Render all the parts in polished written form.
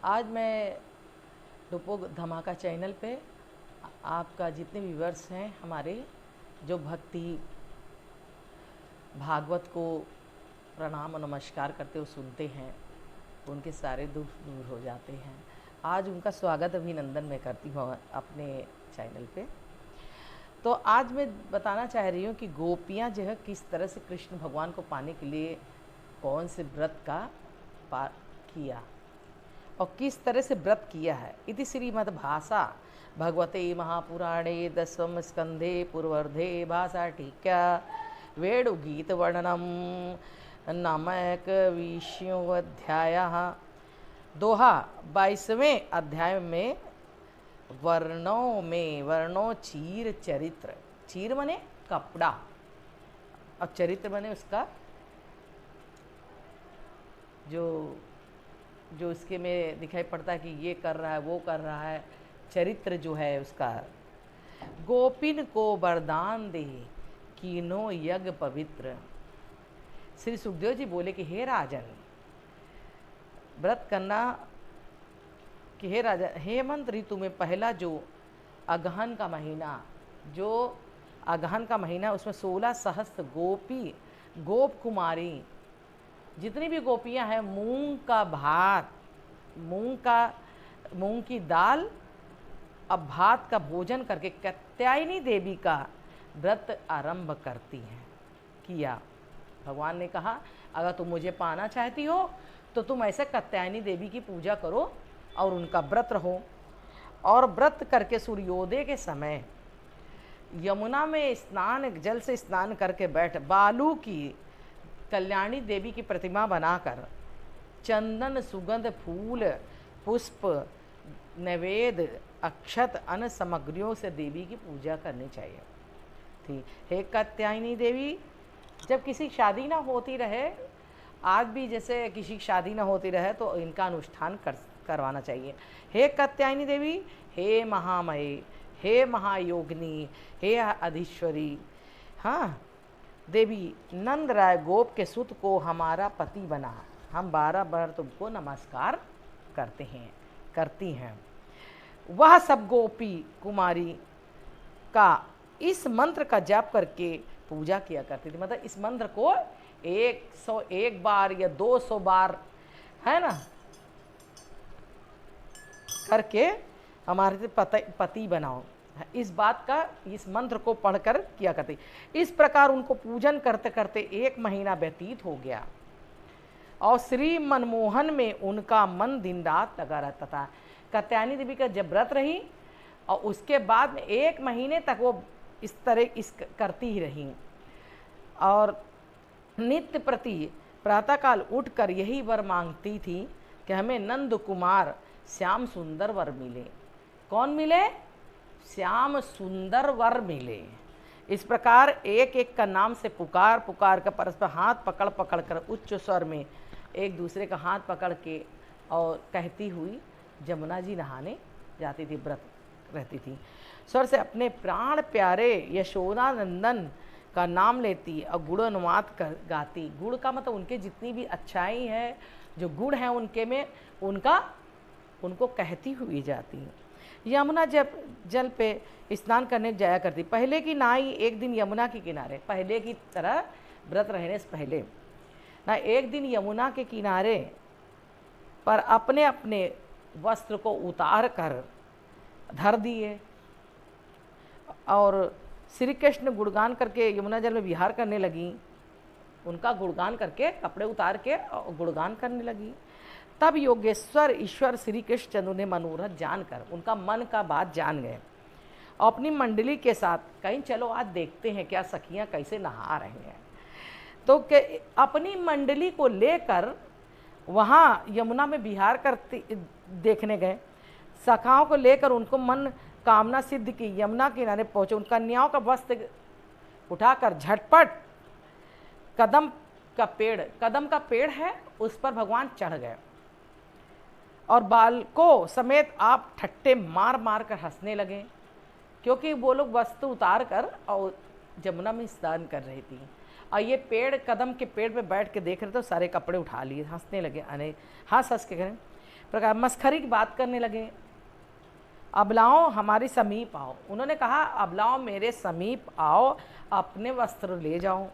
आज मैं डुपो धमाका चैनल पे आपका जितने व्यूवर्स हैं हमारे जो भक्ति भागवत को प्रणाम और नमस्कार करते हो सुनते हैं, उनके सारे दुख दूर हो जाते हैं। आज उनका स्वागत अभिनंदन मैं करती हूँ अपने चैनल पे। तो आज मैं बताना चाह रही हूँ कि गोपियाँ जो है किस तरह से कृष्ण भगवान को पाने के लिए कौन से व्रत का पार किया और किस तरह से व्रत किया है। इति श्रीमद्भाषा भगवते महापुराणे दशम स्कंधे पूर्वर्धे भाषा टीका वेणुगीत वर्णनम नामक 20वां अध्याय। दोहा 22वें अध्याय में वर्णों चीर चरित्र, चीर मने कपड़ा और चरित्र मने उसका जो उसके में दिखाई पड़ता है कि ये कर रहा है वो कर रहा है, चरित्र जो है उसका। गोपिन को वरदान दे कीनो यज्ञ पवित्र। श्री सुखदेव जी बोले कि हे राजन, व्रत करना कि हे राजा, हेमंत ऋतु में पहला जो अगहन का महीना उसमें 16 सहस्त्र गोप कुमारी जितनी भी गोपियां हैं मूंग का भात, मूंग की दाल अब भात का भोजन करके कात्यायनी देवी का व्रत आरंभ करती हैं। किया भगवान ने कहा अगर तुम मुझे पाना चाहती हो तो तुम ऐसे कात्यायनी देवी की पूजा करो और उनका व्रत रहो। और व्रत करके सूर्योदय के समय यमुना में जल से स्नान करके बैठ बालू की कल्याणी देवी की प्रतिमा बनाकर चंदन सुगंध फूल पुष्प नैवेद्य अक्षत अन्न सामग्रियों से देवी की पूजा करनी चाहिए थी। हे कात्यायनी देवी, जब किसी शादी ना होती रहे, आज भी जैसे किसी शादी ना होती रहे तो इनका अनुष्ठान करवाना चाहिए। हे कात्यायनी देवी, हे महामये, हे महायोगिनी, हे अधीश्वरी, हाँ देवी, नंद राय गोप के सुत को हमारा पति बना, हम 12 बार तुमको नमस्कार करती हैं। वह सब गोपी कुमारी का इस मंत्र का जाप करके पूजा किया करती थी। मतलब इस मंत्र को 101 बार या 200 बार है ना करके हमारे पति बनाओ, इस बात का इस मंत्र को पढ़कर किया करती। इस प्रकार उनको पूजन करते करते 1 महीना व्यतीत हो गया और श्री मनमोहन में उनका मन दिन रात लगा रहता था। कात्यायनी देवी का जब व्रत रही और उसके बाद में 1 महीने तक वो इस तरह करती ही रही और नित्य प्रति प्रातःकाल उठकर यही वर मांगती थी कि हमें नंद कुमार श्याम सुंदर वर मिले। कौन मिले? श्याम सुंदर वर मिले। इस प्रकार एक एक का नाम से पुकार कर परस्पर हाथ पकड़ कर उच्च स्वर में एक दूसरे का हाथ पकड़ के और कहती हुई जमुना जी नहाने जाती थी, व्रत रहती थी। स्वर से अपने प्राण प्यारे यशोदा नंदन का नाम लेती और गुण अनुवाद कर गाती। गुण का मतलब उनके जितनी भी अच्छाई है, जो गुण है उनके में उनको कहती हुई जाती। यमुना जब जल पे स्नान करने जाया करती। पहले की नाई एक दिन यमुना के किनारे, पहले की तरह व्रत रहने से पहले ना एक दिन यमुना के किनारे पर अपने अपने वस्त्र को उतार कर धर दिए और श्री कृष्ण गुणगान करके यमुना जल में विहार करने लगी। उनका गुणगान करके कपड़े उतार के गुणगान करने लगी। तब योगेश्वर ईश्वर श्री कृष्ण चंद्र ने मनोरथ जानकर उनका मन का बात जान गए और अपनी मंडली के साथ कहीं चलो आज देखते हैं क्या सखियां कैसे नहा रही हैं। तो अपनी मंडली को लेकर वहाँ यमुना में विहार करते देखने गए। सखाओं को लेकर उनको मन कामना सिद्ध की यमुना किनारे पहुँचे। उन कन्याओं का वस्त्र उठाकर झटपट कदम का पेड़ है उस पर भगवान चढ़ गए और बालकों समेत आप ठट्टे मार कर हंसने लगे, क्योंकि वो लोग वस्त्र उतार कर और जमुना में स्नान कर रही थी और ये कदम के पेड़ पे बैठ के देख रहे तो सारे कपड़े उठा लिए, हंसने लगे। अने हंस के करें प्रकार मस्खरी की बात करने लगे। अबलाओं हमारे समीप आओ, उन्होंने कहा अबलाओं मेरे समीप आओ, अपने वस्त्र ले जाओ।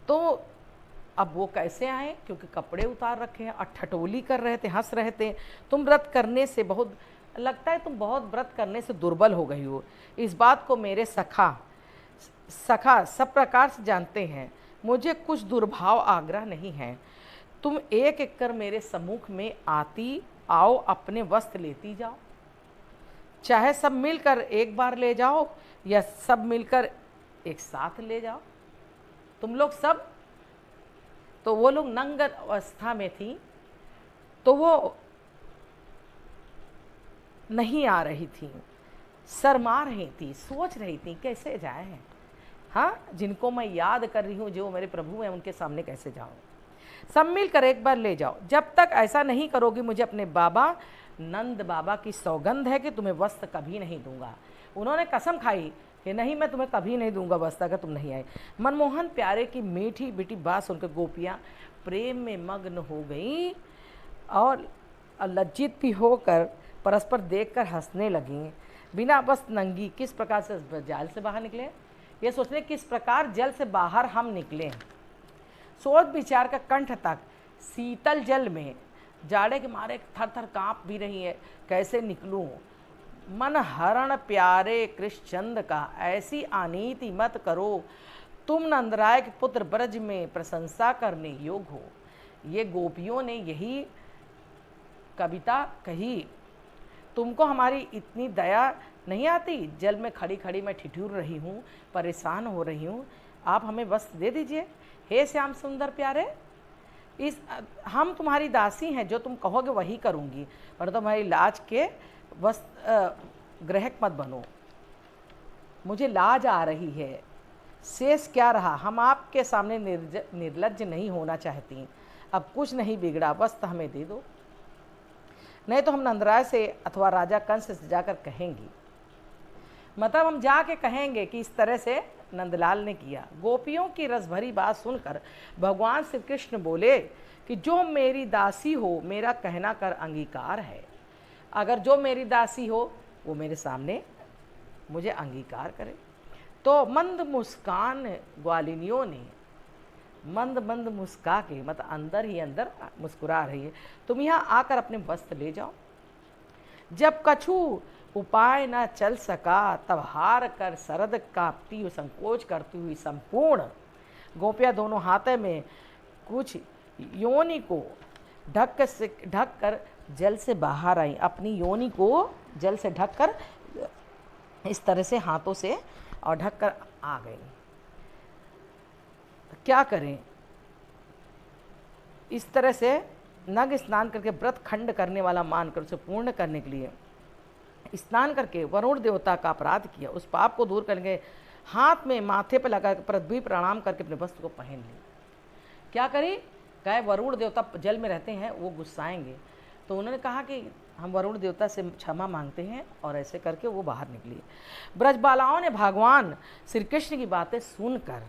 तो अब वो कैसे आए, क्योंकि कपड़े उतार रखे हैं और ठठोली कर रहे थे, हंस रहे थे। तुम व्रत करने से बहुत, लगता है तुम बहुत व्रत करने से दुर्बल हो गई हो। इस बात को मेरे सखा सब प्रकार से जानते हैं। मुझे कुछ दुर्भाव आग्रह नहीं है। तुम एक एक कर मेरे सम्मुख में आती आओ, अपने वस्त्र लेती जाओ। चाहे सब मिलकर एक बार ले जाओ या सब मिलकर एक साथ ले जाओ। तुम लोग सब, तो वो लोग नंग अवस्था में थी, तो वो नहीं आ रही थी, शर्मा रही थी, सोच रही थी कैसे जाए। हाँ, जिनको मैं याद कर रही हूँ, जो मेरे प्रभु हैं, उनके सामने कैसे जाऊँ। सब मिलकर एक बार ले जाओ। जब तक ऐसा नहीं करोगी, मुझे अपने बाबा नंद बाबा की सौगंध है कि तुम्हें वस्त्र कभी नहीं दूंगा। उन्होंने कसम खाई कि नहीं, मैं तुम्हें कभी नहीं दूंगा वस्त्र अगर तुम नहीं आए। मनमोहन प्यारे की मीठी बेटी बात सुनकर गोपियाँ प्रेम में मग्न हो गई और लज्जित भी होकर परस्पर देखकर हंसने लगीं। बिना वस्त्र नंगी किस प्रकार से जाल से बाहर निकले, ये सोचने किस प्रकार जल से बाहर हम निकले। सोच विचार का कंठ तक शीतल जल में जाड़े के मारे थर थर काँप भी रही है, कैसे निकलूं। मन हरण प्यारे कृष्णचंद का, ऐसी अनीति मत करो, तुम नंदराय के पुत्र ब्रज में प्रशंसा करने योग्य हो। ये गोपियों ने यही कविता कही। तुमको हमारी इतनी दया नहीं आती, जल में खड़ी खड़ी मैं ठिठुर रही हूँ, परेशान हो रही हूँ, आप हमें वस्त्र दे दीजिए। हे श्याम सुंदर प्यारे, हम तुम्हारी दासी हैं, जो तुम कहोगे वही करूँगी, पर तुम्हारी लाज के ग्राहक मत बनो। मुझे लाज आ रही है, शेष क्या रहा, हम आपके सामने निर्लज्ज नहीं होना चाहती। अब कुछ नहीं बिगड़ा, वस्त्र हमें दे दो, नहीं तो हम नंदराय से अथवा राजा कंस से जाकर कहेंगी। मतलब हम जाके कहेंगे कि इस तरह से नंदलाल ने किया। गोपियों की रस भरी बात सुनकर भगवान श्री कृष्ण बोले कि जो मेरी दासी हो, मेरा कहना कर अंगीकार है। अगर जो मेरी दासी हो वो मेरे सामने मुझे अंगीकार करे। तो मंद मुस्कान ग्वालिनियों ने, मंद मंद मुस्का के, मतलब अंदर ही अंदर मुस्कुरा रही है, तुम यहाँ आकर अपने वस्त्र ले जाओ। जब कछु उपाय न चल सका, तब हार कर शरद कांपती हुई, संकोच करती हुई संपूर्ण गोपियाँ दोनों हाथों में कुछ योनि को ढक कर जल से बाहर आई। अपनी योनि को जल से ढक कर इस तरह से हाथों से और ढक कर आ गई। क्या करें, इस तरह से नग स्नान करके व्रत खंड करने वाला मानकर उसे पूर्ण करने के लिए स्नान करके वरुण देवता का अपराध किया। उस पाप को दूर करके हाथ में माथे पर लगा पृथ्वी प्रणाम करके अपने वस्त्र को पहन ली। क्या करी, कहे वरुण देवता जल में रहते हैं, वो गुस्साएंगे, तो उन्होंने कहा कि हम वरुण देवता से क्षमा मांगते हैं, और ऐसे करके वो बाहर निकली। ब्रजबालाओं ने भगवान श्री कृष्ण की बातें सुनकर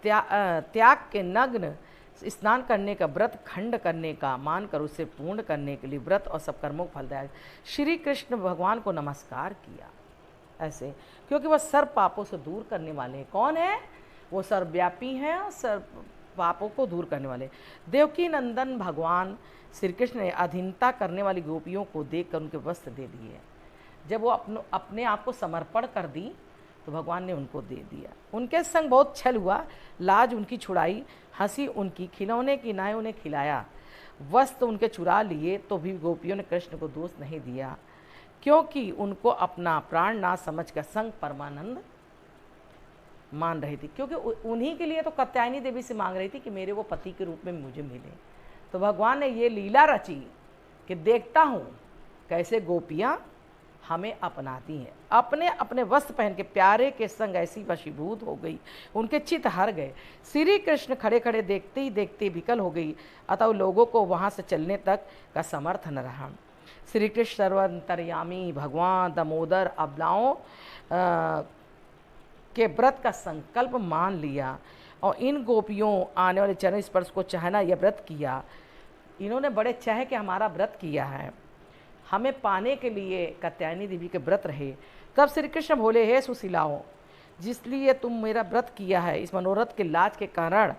त्याग के नग्न स्नान करने का, व्रत खंड करने का मानकर उसे पूर्ण करने के लिए व्रत और सब कर्मों को फलदायक श्री कृष्ण भगवान को नमस्कार किया। ऐसे क्योंकि वह सर्व पापों से दूर करने वाले हैं। कौन है वो? सर्वव्यापी हैं और सर्व पापों को दूर करने वाले। देवकी नंदन भगवान श्री कृष्ण ने अधीनता करने वाली गोपियों को देखकर उनके वस्त्र दे दिए। जब वो अपने आप को समर्पण कर दी तो भगवान ने उनको दे दिया। उनके संग बहुत छल हुआ, लाज उनकी छुड़ाई, हंसी उनकी, खिलौने की नाय उन्हें खिलाया, वस्त्र उनके चुरा लिए, तो भी गोपियों ने कृष्ण को दोष नहीं दिया, क्योंकि उनको अपना प्राण ना समझकर संग परमानंद मान रही थी। क्योंकि उन्हीं के लिए तो कात्यायनी देवी से मांग रही थी कि मेरे वो पति के रूप में मुझे मिले। तो भगवान ने ये लीला रची कि देखता हूँ कैसे गोपियाँ हमें अपनाती हैं। अपने अपने वस्त्र पहन के प्यारे के संग ऐसी वशीभूत हो गई, उनके चित्त हर गए। श्री कृष्ण खड़े खड़े देखते ही देखते विकल हो गई, अतः लोगों को वहाँ से चलने तक का समर्थ न रहा। श्री कृष्ण सर्वंतर्यामी भगवान दामोदर अबलाओं के व्रत का संकल्प मान लिया और इन गोपियों आने वाले चरण स्पर्श को चाहना यह व्रत किया। इन्होंने बड़े चाह के हमारा व्रत किया है, हमें पाने के लिए कात्यायनी देवी के व्रत रहे। तब श्री कृष्ण बोले, हे सुशीलाओं, जिसलिए तुम मेरा व्रत किया है, इस मनोरथ के लाज के कारण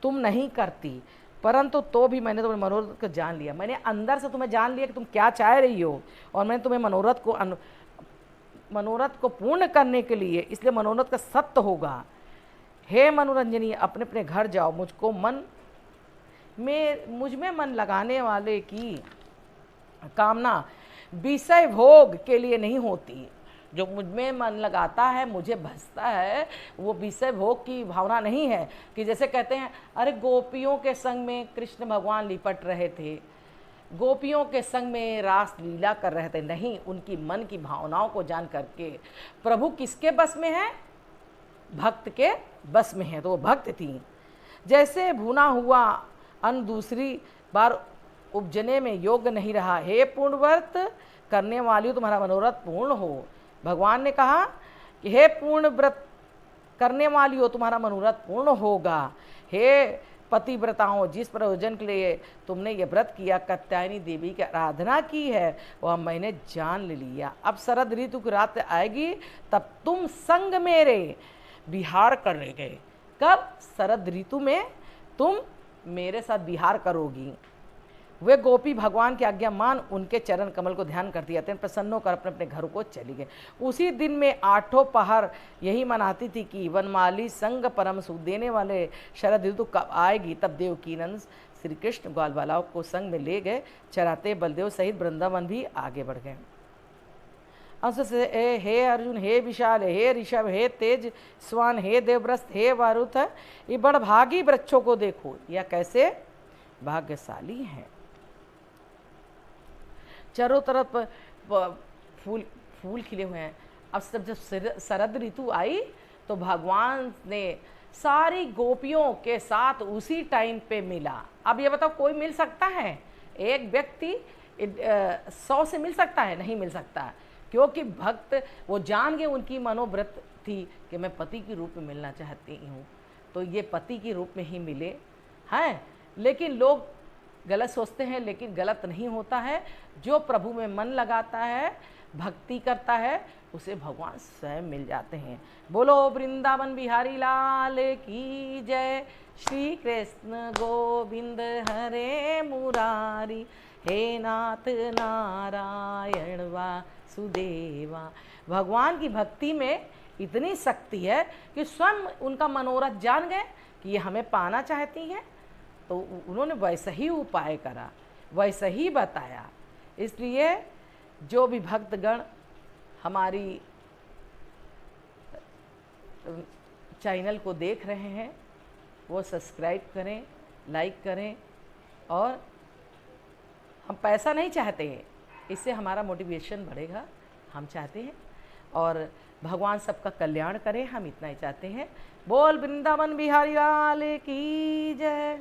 तुम नहीं करती, परंतु तो भी मैंने तुम्हें मनोरथ को जान लिया। मैंने अंदर से तुम्हें जान लिया कि तुम क्या चाह रही हो, और मैंने तुम्हें मनोरथ को पूर्ण करने के लिए, इसलिए मनोरथ का सत्य होगा। हे मनोरंजनी, अपने अपने घर जाओ। मुझ में मन लगाने वाले की कामना विषय भोग के लिए नहीं होती। जो मुझ में मन लगाता है, मुझे भजता है, वो विषय भोग की भावना नहीं है कि जैसे कहते हैं, अरे गोपियों के संग में कृष्ण भगवान लिपट रहे थे, गोपियों के संग में रास लीला कर रहे थे। नहीं, उनकी मन की भावनाओं को जान करके प्रभु किसके बस में है? भक्त के बस में है। तो वो भक्त थी। जैसे भुना हुआ अन्न दूसरी बार उपजने में योग्य नहीं रहा, हे पूर्ण व्रत करने वाली तुम्हारा मनोरथ पूर्ण हो। भगवान ने कहा कि हे पूर्ण व्रत करने वाली हो, तुम्हारा मनोरथ पूर्ण होगा। हे पतिव्रताओं, जिस प्रयोजन के लिए तुमने ये व्रत किया, कात्यायनी देवी की आराधना की है, वह मैंने जान ले लिया। अब शरद ऋतु की रात आएगी, तब तुम संग मेरे विहार करोगे। कब? शरद ऋतु में तुम मेरे साथ विहार करोगी। वे गोपी भगवान की आज्ञा मान उनके चरण कमल को ध्यान करती जाते हैं, प्रसन्न होकर अपने अपने घरों को चली गए। उसी दिन में 8 पहर यही मनाती थी कि वनमाली संग परम सुख देने वाले शरद ऋतु कब आएगी। तब देवकी नंद श्री कृष्ण ग्वाल बालाओं को संग में ले गए। चराते बलदेव सहित वृंदावन भी आगे बढ़ गए। अंश से हे अर्जुन, हे विशाल, हे ऋषभ, हे तेज स्वान, हे देवव्रस्त, हे वारुथ, ये बड़भागी वृक्षों को देखो, यह कैसे भाग्यशाली हैं। चारों तरफ फूल खिले हुए हैं। अब जब शरद ऋतु आई तो भगवान ने सारी गोपियों के साथ उसी टाइम पे मिला। अब ये बताओ, कोई मिल सकता है? एक व्यक्ति 100 से मिल सकता है? नहीं मिल सकता, क्योंकि भक्त वो जान गए, उनकी मनोव्रत थी कि मैं पति के रूप में मिलना चाहती हूँ, तो ये पति के रूप में ही मिले हैं। लेकिन लोग गलत सोचते हैं, लेकिन गलत नहीं होता है। जो प्रभु में मन लगाता है, भक्ति करता है, उसे भगवान स्वयं मिल जाते हैं। बोलो वृंदावन बिहारी लाल की जय। श्री कृष्ण गोविंद हरे मुरारी, हे नाथ नारायण वासुदेवा। भगवान की भक्ति में इतनी शक्ति है कि स्वयं उनका मनोरथ जान गए कि ये हमें पाना चाहती हैं, तो उन्होंने वैसा ही उपाय करा, वैसा ही बताया। इसलिए जो भी भक्तगण हमारी चैनल को देख रहे हैं, वो सब्सक्राइब करें, लाइक करें। और हम पैसा नहीं चाहते हैं, इससे हमारा मोटिवेशन बढ़ेगा, हम चाहते हैं। और भगवान सबका कल्याण करें, हम इतना ही चाहते हैं। बोल वृंदावन बिहारी लाल की जय।